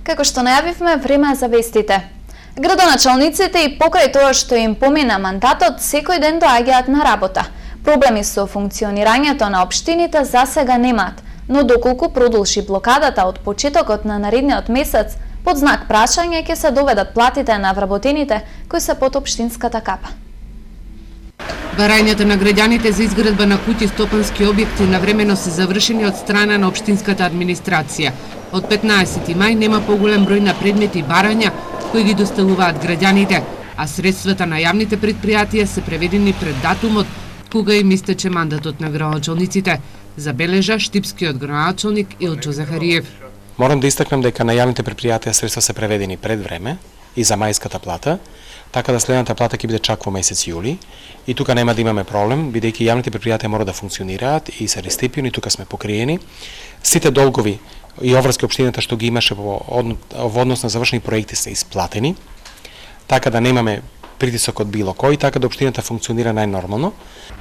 Како што најавивме, време за вестите. Градоначалниците и покрај тоа што им помина мандатот, секој ден доаѓаат на работа. Проблеми со функционирањето на општините засега немаат, но доколку продолжи блокадата од почетокот на наредниот месец, под знак прашање ќе се доведат платите на вработените кои се под општинската капа. Барањата на граѓаните за изградба на куќи стопански објекти навремено се завршени од страна на општинската администрација. Од 15 мај нема поголем број на предмети и барања кои ги доставуваат граѓаните, а средствата на јавните предпријатија се преведени пред датумот кога им истече мандатот на градоначалниците, забележа штипскиот градоначалник Илчо Захариев. Морам да истакнам дека на јавните предпријатија средства се преведени пред време и за мајската плата, така да следната плата ќе биде чак во месец јули и тука нема да имаме проблем, бидејќи јавните предпријатија мора да функционираат и се рестипјени, тука сме покриени. Сите долгови и оврски општината што ги имаше во однос на завршени проекти се исплатени, така да немаме притисок од било кој, така да општината функционира најнормално.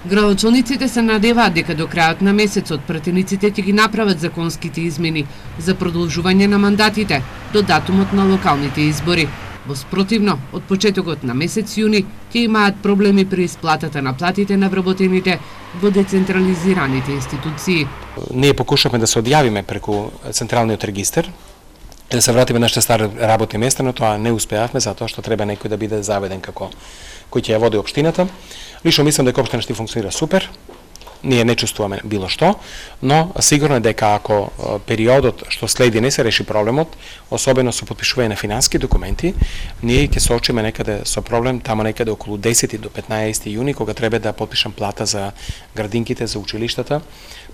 Градоначалниците се надеваат дека до крајот на месецот пратениците ќе ги направат законските измени за продолжување на мандатите до датумот на локалните избори. Во спротивно, од почетокот на месец јуни ќе имаат проблеми при исплатата на платите на вработените во децентрализираните институции. Ние покушавме да се одјавиме преку Централниот регистар, да се вратиме нашите стари работни места, но тоа не успеавме затоа што треба некој да биде заведен како кој ќе ја води општината. Лично мислам дека општина ќе функционира супер. Ние не чувствуваме било што, но сигурно е дека ако периодот што следи не се реши проблемот, особено со потпишување на финансиски документи, ние ќе се очиме некаде со проблем тамо некаде околу 10 до 15 јуни, кога треба да потпишам плата за градинките, за училиштата,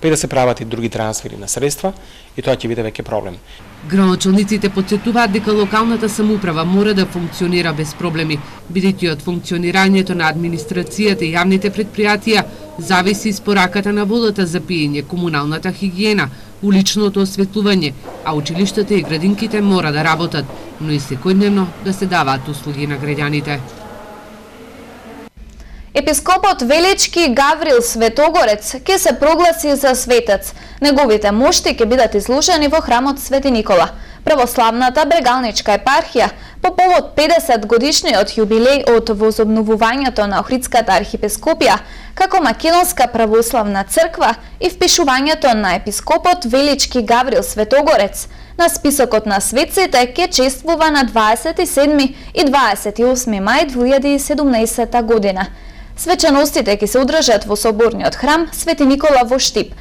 па и да се прават и други трансфери на средства, и тоа ќе биде веќе проблем. Градоначалниците потсетуваат дека локалната самоуправа мора да функционира без проблеми, бидејќи од функционирањето на администрацијата и јавните предпријатија зависи испораката на водата за пиење, комуналната хигиена, уличното осветлување, а училиштата и градинките мора да работат, но и секојдневно да се даваат услуги на граѓаните. Епископот Велички Гаврил Светогорец ќе се прогласи за светец. Неговите мошти ќе бидат изложени во храмот Свети Никола. Православната Брегалничка епархија по повод 50 годишниот јубилеј од возобновувањето на Охридската архиепископија како Македонска православна црква и впишувањето на епископот Велички Гаврил Светогорец на списокот на светците ќе чествува на 27 и 28 мај 2017 година. Свеченостите ќе се одржат во соборниот храм Свети Никола во Штип.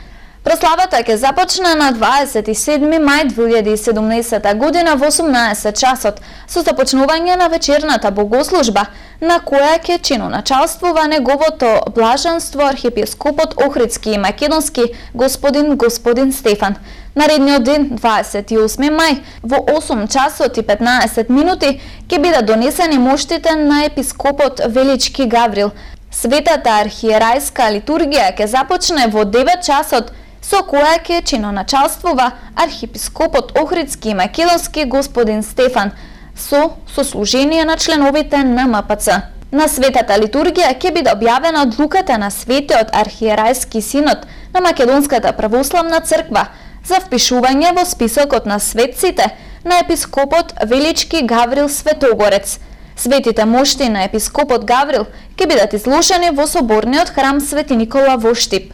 Прославата ќе започне на 27 мај 2017 година во 18 часот со започнување на вечерната богослужба, на која ќе чиноначалствува неговото блаженство архиепископот Охридски и Македонски господин Стефан. Наредниот ден, 28 мај, во 8 часот и 15 минути ќе бидат донесени моштите на епископот Велички Гаврил. Светата архиерајска литургија ќе започне во 9 часот, со која ќе чиноначалствува архиепископот Охридски и Македонски господин Стефан со сослужение на членовите на МПЦ. На светата литургија ќе биде објавена одлуката на Светиот архиерајски синод на Македонската православна црква за впишување во списокот на светците на епископот Велички Гаврил Светогорец. Светите мошти на епископот Гаврил ќе бидат изложени во соборниот храм Свети Никола во Штип.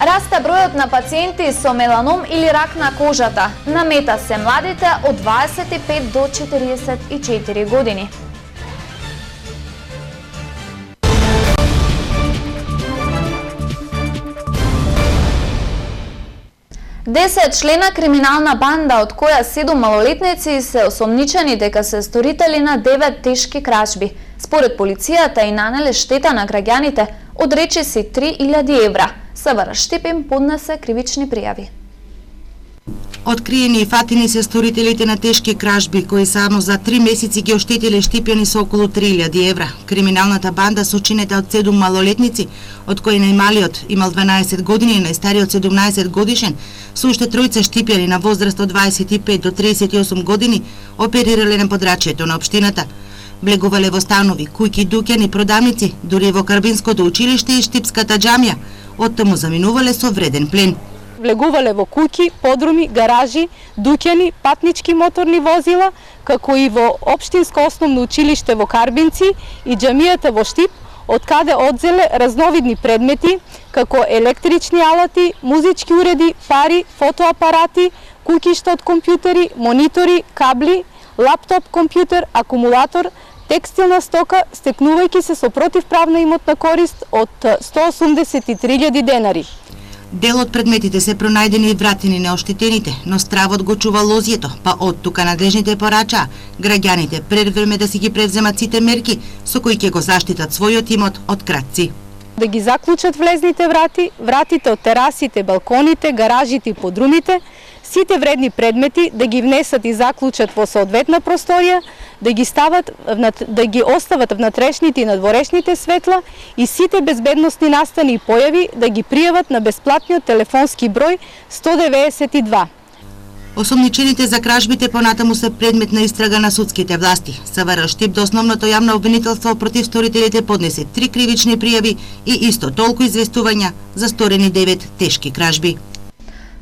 Расте бројот на пациенти со меланом или рак на кожата. На мета се младите од 25 до 44 години. Десетчлена криминална банда, од која 7 малолетници се осомничени дека се сторители на 9 тешки кражби. Според полицијата и нанеле штета на граѓаните од речиси 3000 евра. СВР Штип им поднесе кривични пријави. Откриени и фатени се сторителите на тешки кражби, кои само за 3 месеци ги оштетиле штипјани со околу 3000 евра. Криминалната банда сочинета од 7 малолетници, од кои најмалиот имал 12 години и најстариот 17 годишен, со уште тројца штипјани на возраст од 25 до 38 години, оперирале на подрачјето на општината. Влегувале во станови, куќи, дуќани, продавници, дури во Карбинското училиште и Штипската џамија. Оттаму заминувале со вреден плен. влегувале во куќи, подруми, гаражи, дуќани, патнички моторни возила, како и во Општинско основно училиште во Карбинци и џамијата во Штип, од каде одзеле разновидни предмети, како електрични алати, музички уреди, пари, фотоапарати, куќишта од компјутери, монитори, кабли, лаптоп, компјутер, акумулатор, текстилна стока, стекнувајќи се со противправна имотна корист од 183.000 денари. Дел од предметите се пронајдени и вратени на оштетените, но стравот го чува лозјето, па од тука надлежните порачаа граѓаните пред време да си ги превземат сите мерки со кои ќе го заштитат својот имот од кратци. Да ги заклучат влезните врати, вратите од терасите, балконите, гаражите и подрумите, сите вредни предмети да ги внесат и заклучат во соодветна просторија, да ги остават внатрешните и надворешните светла и сите безбедносни настани и појави да ги пријават на бесплатниот телефонски број 192. Осомничените за кражбите понатаму се предмет на истрага на судските власти. СВР Штип до основното јавно обвинителство против сторителите поднесе 3 кривични пријави и исто толку известувања за сторени 9 тешки кражби.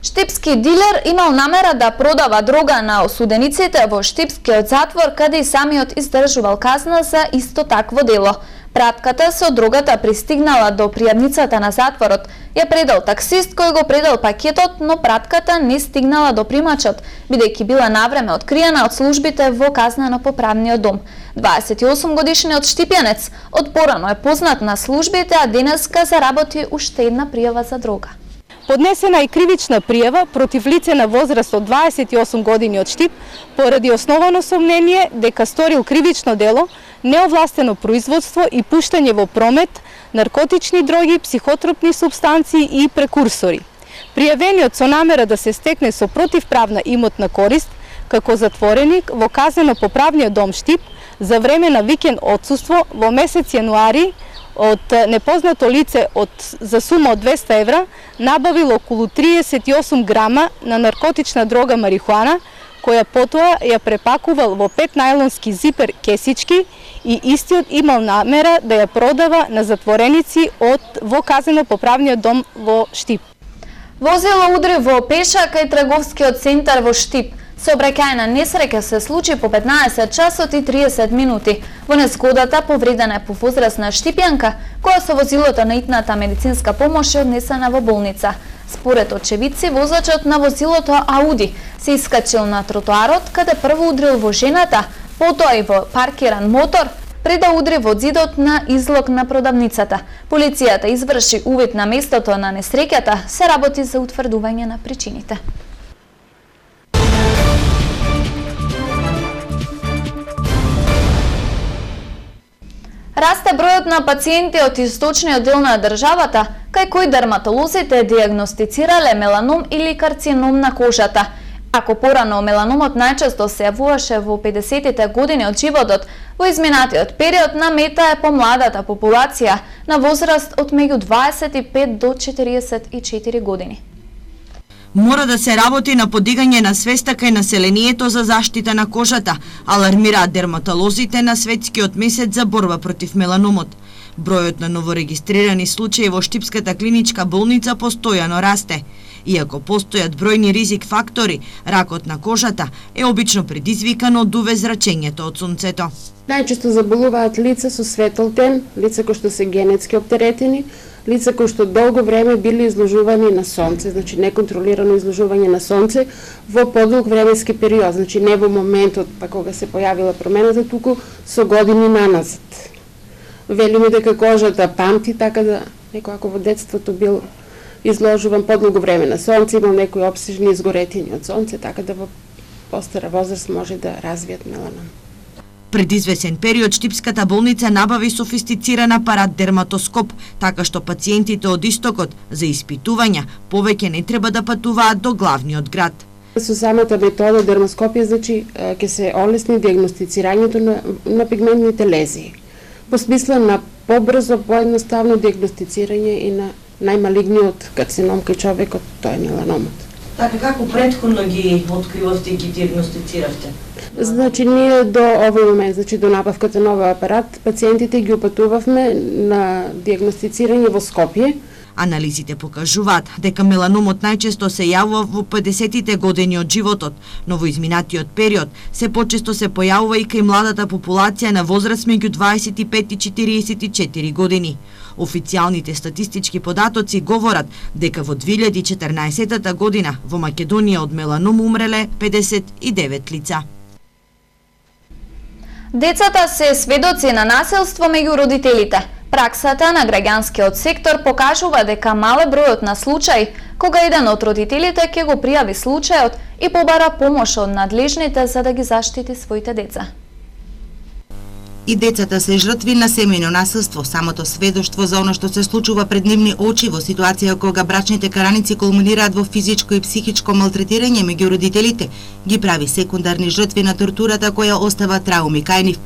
Штипски дилер имал намера да продава дрога на осудениците во Штипскиот затвор, каде и самиот издржувал казна за исто такво дело. Пратката со дрогата пристигнала до пријавницата на затворот. Ја предал таксист кој го предал пакетот, но пратката не стигнала до примачот, бидејќи била навреме откриена од службите во казнено-поправниот дом. 28 годишниот штипјанец од порано е познат на службите, а денеска заработи уште една пријава за дрога. Поднесена е кривична пријава против лице на возраст од 28 години од Штип поради основано сомнение дека сторил кривично дело, неовластено производство и пуштање во промет наркотични дроги, психотропни супстанции и прекурсори. Пријавениот со намера да се стекне со противправна имотна корист како затвореник во казнено-поправниот дом Штип за време на викенд отсуство во месец јануари од непознато лице за сума од 200 евра набавил околу 38 грама на наркотична дрога марихуана, која потоа ја препакувал во 5 најлонски зипер кесички и истиот имал намера да ја продава на затвореници во казнено-поправниот дом во Штип. Возило удри во пеша кај трговскиот центар во Штип. Сообраќајна несреќа се случи по 15 часот и 30 минути. Во незгодата повредена е повозрасна штипјанка, која со возилото на итната медицинска помош е однесена во болница. Според очевидци, возачот на возилото Ауди се искачил на тротоарот, каде прво удрил во жената, потоа и во паркиран мотор, пред да удри во зидот на излог на продавницата. Полицијата изврши увид на местото на несреќата, се работи за утврдување на причините. Расте бројот на пациенти од источниот дел на државата, кај кои дерматолозите диагностицирале меланом или карцином на кожата. Ако порано меланомот најчесто се јавуваше во 50-тите години од животот, во изминатиот период намета е помладата популација на возраст од меѓу 25 до 44 години. Мора да се работи на подигање на свеста кај населението за заштита на кожата, алармираат дерматолозите на светскиот месец за борба против меланомот. Бројот на новорегистрирани случаи во Штипската клиничка болница постојано расте. Иако постојат бројни ризик фактори, ракот на кожата е обично предизвикан од UV зрачењето од сонцето. Најчесто заболуваат лица со светол тен, лица кои што се генетски оптеретени, лица кои што долго време били изложувани на сонце, значи неконтролирано изложување на сонце во подолг временски период, значи не во моментот па кога се појавила промената, туку со години наназад. Велиме дека кожата памти, така да некој ако во детството бил изложуван подолго време на сонце, имал некои опсежни изгоретини од сонце, така да во постара возраст може да развијат меланом. Пред извесен период Штипската болница набави софистициран апарат дерматоскоп, така што пациентите од истокот за испитувања повеќе не треба да патуваат до главниот град. Со самата метода дермоскопија, значи ќе се олесни диагностицирањето на пигментните лезии. По смисла на побрзо, поедноставно диагностицирање и на најмалигниот карцином кај човекот, тоа е меланомот. Така како претходно ги откривавте и ги диагностициравте? Значи ние до овој момент, значи до набавката на овој апарат, пациентите ги упатувавме на диагностицирање во Скопје. Анализите покажуваат дека меланомот најчесто се јавува во 50-тите години од животот, но во изминатиот период се почесто се појавува и кај младата популација на возраст меѓу 25 и 44 години. Официјалните статистички податоци говорат дека во 2014 година во Македонија од меланом умреле 59 лица. Децата се сведоци на насилство меѓу родителите. Праксата на граѓанскиот сектор покажува дека мал е бројот на случаи кога еден од родителите ќе го пријави случајот и побара помош од надлежните за да ги заштити своите деца. И децата се жртви на семејно насилство. Самото сведоштво за оно што се случува пред нивни очи во ситуација кога брачните караници кулминираат во физичко и психичко малтретирање меѓу родителите, ги прави секундарни жртви на тортурата која остава трауми кај нив.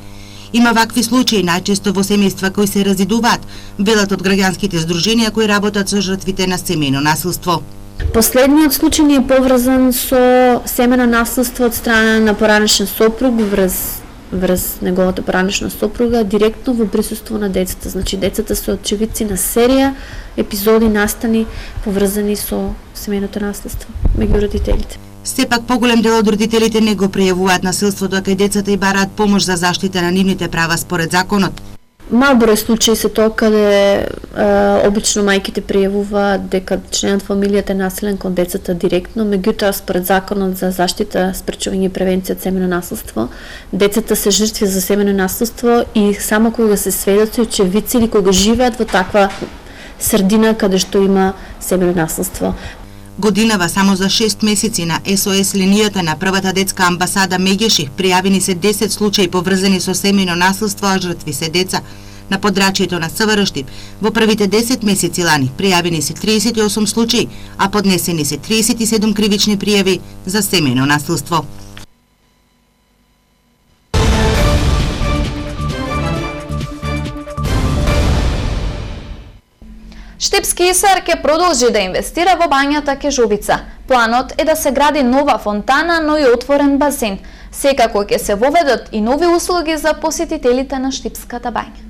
Има вакви случаи најчесто во семејства кои се разидуваат, велат од граѓанските здруженија кои работат со жртвите на семејно насилство. Последниот случај ни е поврзан со семено насилство од страна на поранешен сопруг врз неговата поранешна сопруга, директно во присуство на децата. Значи, децата се очевидци на серија епизоди настани поврзани со семејното насилство меѓу родителите. Сепак поголем дел од родителите не го пријавуваат насилството, а кај децата и бараат помош за заштита на нивните права според законот. Мал број случаи се тоа каде обично мајките пријавуваат дека членот фамилијата е насилен кон децата директно, меѓутоа според законот за заштита, спречување и превенција од семено насилство, децата се жртви за семено насилство и само кога се сведоци очевидци или кога живеат во таква средина каде што има семено насилство. Годинава само за 6 месеци на СОС линијата на првата детска амбасада Мегеши пријавени се 10 случаи поврзани со семејно насилство, а жртви се деца. На подрачјето на СВР Штип во првите 10 месеци лани пријавени се 38 случаи, а поднесени се 37 кривични пријави за семејно насилство. Штипски ИСАР ќе продолжи да инвестира во бањата Кежовица. Планот е да се гради нова фонтана, но и отворен базен. Секако ќе се воведат и нови услуги за посетителите на Штипската бања.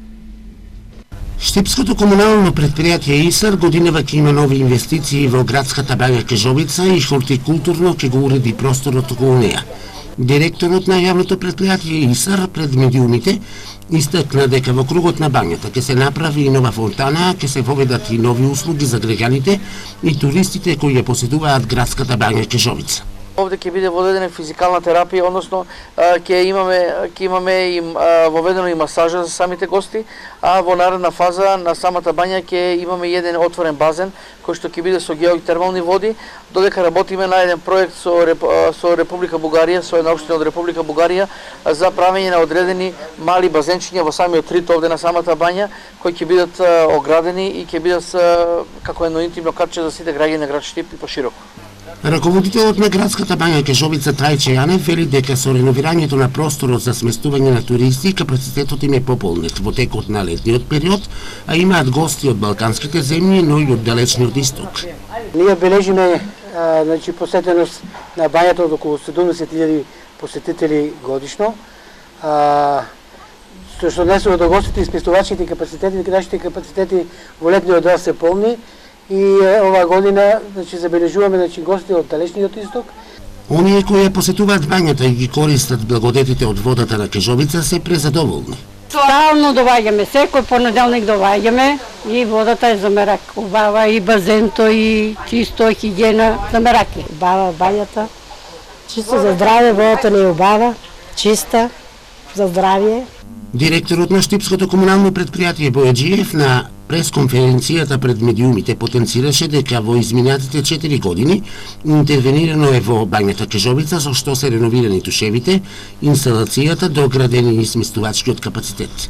Штипското комунално предпријатие ИСАР годинава ќе има нови инвестиции во градската бања Кежовица и хортикултурно ќе го уреди просторот околу неа. Директорот на јавното предпријатие ИСАР пред медиумите истакна дека во кругот на бањата ќе се направи и нова фонтана, ќе се воведат и нови услуги за граѓаните и туристите кои ја посетуваат градската бања Кежовица. Овде ќе биде воведена физикална терапија, односно ќе имаме и воведено и масажа за самите гости, а во наредна фаза на самата бања ќе имаме еден отворен базен кој што ќе биде со геотермални води, додека работиме на еден проект со Република Бугарија, со една општина од Република Бугарија за правење на одредени мали базенчиња во самиот рит овде на самата бања, кои ќе бидат оградени и ќе бидат како едно интимно катче за сите граѓани на град Штип и пошироко. Раководителот на градската бања Кежовица Трајче Јанев вели дека со реновирањето на просторот за сместување на туристи капацитетот им е пополнет во текот на летниот период, а имаат гости од балканските земји, но и од далечниот исток. Ние бележиме посетеност на бањата од околу 70.000 посетители годишно. Што однесува до гостите и сместувачите капацитети, нашите капацитети во летниот дел се полни. И оваа година забележуваме гости од далечниот исток. Оние кои ја посетуваат бањата и ги користат благодетите од водата на Кежовица се презадоволни. Стално доаѓаме, секој понеделник доаѓаме и водата е за мерак. Убава и базенто и чисто хигиена за мерак. Убава бањата. Чисто за здраве, водата не е убава, чиста за здравје. Директорот на Штипското комунално предпријатие Бојаджиев на пресконференцијата пред медиумите потенцираше дека во изминатите 4 години интервенирано е во бањата Кежовица, со што се реновирани тушевите, инсталацијата, доградени и сместувачкиот капацитет.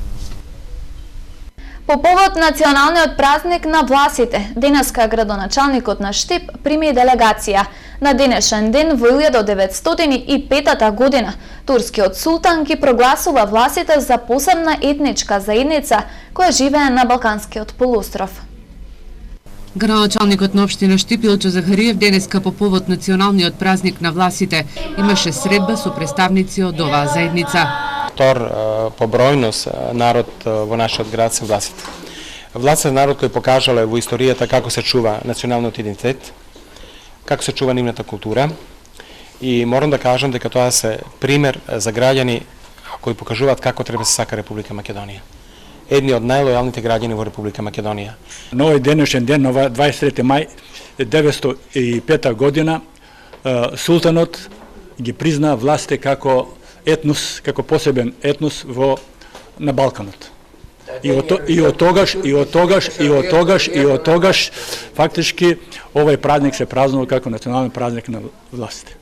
По повод националниот празник на власите, денеска градоначалникот на Штип прими делегација. На денешен ден во 1905 година турскиот султан ги прогласува власите за посебна етничка заедница која живее на Балканскиот полуостров. Градоначалникот на општина Штип Илчо Захариев денеска по повод националниот празник на власите имаше средба со представници од оваа заедница. Втор по бројност народ во нашиот град се власите. Власт е народ кој покажале во историјата како се чува националниот идентитет, како се чува нивната култура, и морам да кажам дека тоа се пример за граѓани кои покажуваат како треба се сака Република Македонија. Едни од најлојалните граѓани во Република Македонија. На овој денешен ден, на 23. мај 1905 година, султанот ги призна властите како етнос, како посебен етнос на Балканот. И од тогаш фактички овој празник се празнува како национален празник на властите.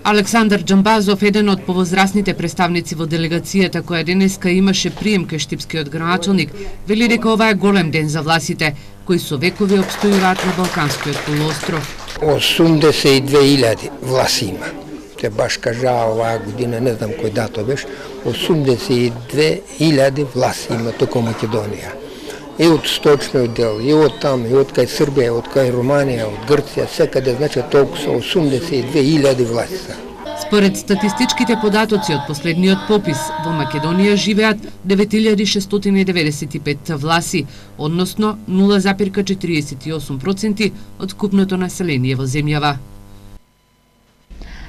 Александар Џамбазов, еден од повозрасните представници во делегацијата која денеска имаше прием кај штипскиот градоначалник, вели дека ова е голем ден за власите, кои со векови обстојуваат на Балканскиот полуостров. 82.000 власи има. Те баш кажа оваа година, не знам кој дато беше, 82.000 власи има тука Македонија. И од сточниот дел, и од там, и од кај Србија, од кај Руманија, од Грција, секаде, значи толку со 82.000 власи. Според статистичките податоци од последниот попис, во Македонија живеат 9695 власи, односно 0,48% од купното население во земјава.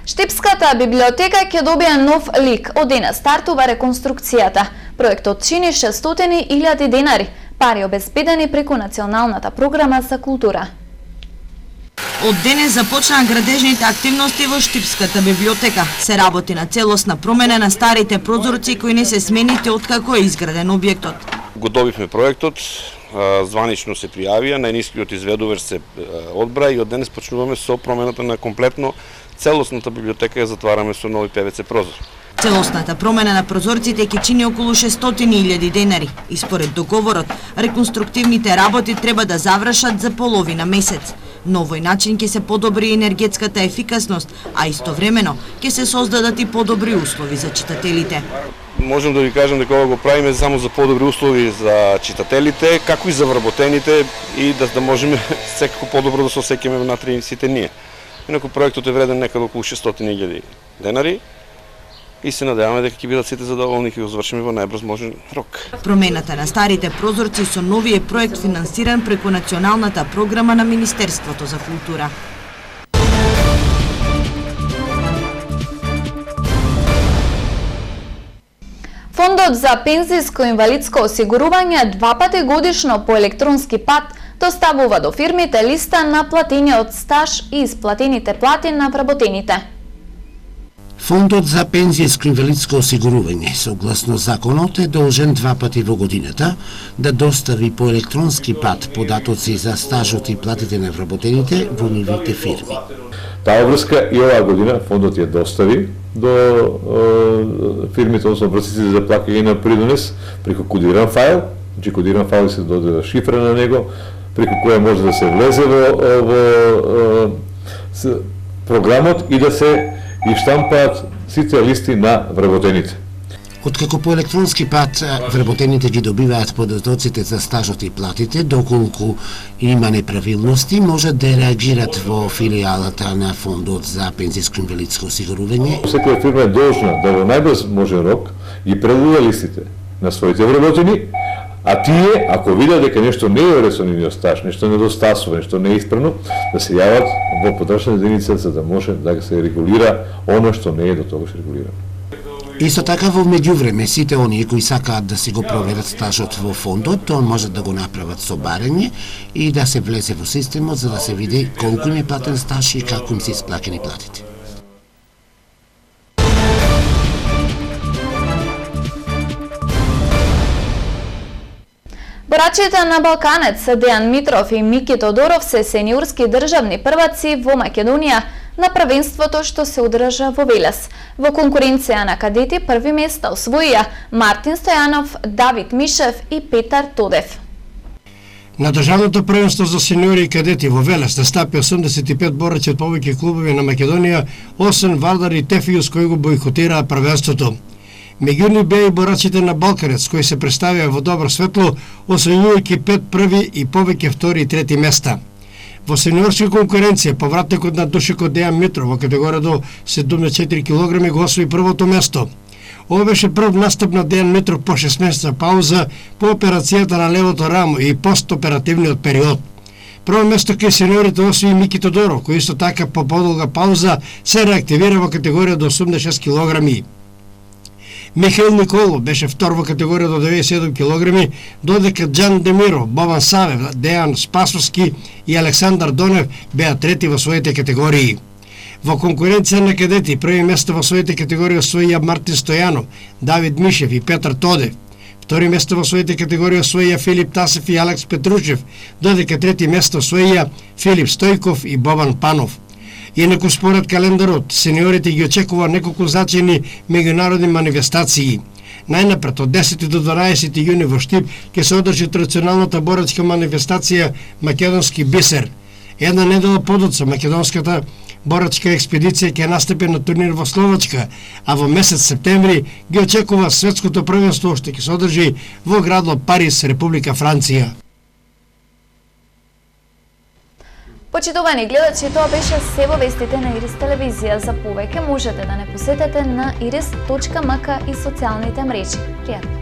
Штипската библиотека ќе добија нов лик. Од денес стартува реконструкцијата. Проектот чини 600.000 денари, пари обезбедени преку Националната програма за култура. Од денес започнаа градежните активности во Штипската библиотека. Се работи на целосна промена на старите прозорци кои не се смените откако е изграден објектот. Го добивме проектот, званично се пријавија, најнискиот изведувер се одбра и од денес почнуваме со промената на комплетно целосната библиотека, ја затвараме со нови ПВЦ прозор. Целосната промена на прозорците ќе чини околу 600.000 денари и според договорот, реконструктивните работи треба да завршат за половина месец. На овој начин ќе се подобри енергетската ефикасност, а истовремено ќе се создадат и подобри услови за читателите. Можем да ви кажам дека ова го правиме само за подобри услови за читателите, како и за вработените и да можеме секако подобро да се осеќаме внатре сите ние. Инаку проектот е вреден некаде околу 600.000 денари и се надеваме дека ќе бидат сите задоволни и ќе го завршиме во најбрз можен рок. Промената на старите прозорци со новиот проект финансиран преку Националната програма на Министерството за култура. Фондот за пензиско инвалидско осигурување 2 пати годишно по електронски пат доставува до фирмите листа на платениот стаж и исплатените плати на вработените. Фондот за пензијско инвалидско осигурување, согласно законот, е должен 2 пати во годината да достави по електронски пат податоци за стажот и платите на вработените во нивните фирми. Таа врска и оваа година фондот ја достави до фирмите, односно образците за плаќање на придонес преку кодиран файл, значи кодиран файл се додава шифра на него, преку која може да се влезе во програмот и да се и штампаат сите листи на вработените. Откако по електронски пат вработените ги добиваат податоците за стажот и платите, доколку има неправилности, можат да реагират во филијалата на Фондот за пензијско инвалидско осигурување. Секоја фирма е должна да во најбрз можен рок ги предадува листите на своите вработени, а тие, ако видат дека нешто не е уредно со нивниот стаж, нешто недостасува, нешто не е исправно, да се јават во подрачна единица за да може да се регулира оно што не е до тогаш регулирано. Исто така во меѓувреме сите оние кои сакаат да си го проверат стажот во фондот, тоа можат да го направат со барање и да се влезе во системот за да се види колку им е платен стаж и како им се исплаќени платите. Борачите на Балканец Дејан Митров и Мики Тодоров се сениорски државни прваци во Македонија на првенството што се одржа во Велес. Во конкуренција на кадети први места освоија Мартин Стојанов, Давид Мишев и Петар Тодев. На државното првенство за сениори и кадети во Велес настапи 85 борачи од повеќе клубови на Македонија, освен Вардар и Тефиус кои го бойкотираа првенството. Меѓу нив беа и борачите на Балканец, кои се представија во добро светло, освојувајќи 5 први и повеќе втори и трети места. Во сениорска конкуренција, повратникот на Душико Дејан Митров во категорија до 74 кг го освои првото место. Ова беше прв настап на Дејан Митров по 6 месеца пауза по операцијата на левото рамо и постоперативниот период. Прво место кај сениорите освои Мики Тодоров, кој исто така по подолга пауза се реактивира во категорија до 86 килограми. Михаил Николов беше втор во категорија до 97 килограми, додека Џан Демиров, Бован Савев, Дејан Спасовски и Александар Донев беа трети во своите категории. Во конкуренција на кадети први место во своите категории освоија Мартин Стојанов, Давид Мишев и Петар Тодев. Втори место во своите категории освоија Филип Тасев и Алекс Петручев, додека трети место освоија Филип Стојков и Бобан Панов. Инаку според календарот, сениорите ги очекува неколку значајни меѓународни манифестации. Најнапред од 10 до 12 јуни во Штип ќе се одржи традиционалната борачка манифестација Македонски бисер. Една недела подоцна македонската борачка експедиција ќе настапи на турнир во Словачка, а во месец септември ги очекува светското првенство што ќе се одржи во градот Париз, Република Франција. Почитувани гледачи, тоа беше се во вестите на Ирис телевизија. За повеќе можете да не посетете на iris.mk и социјалните мрежи. Пријатно!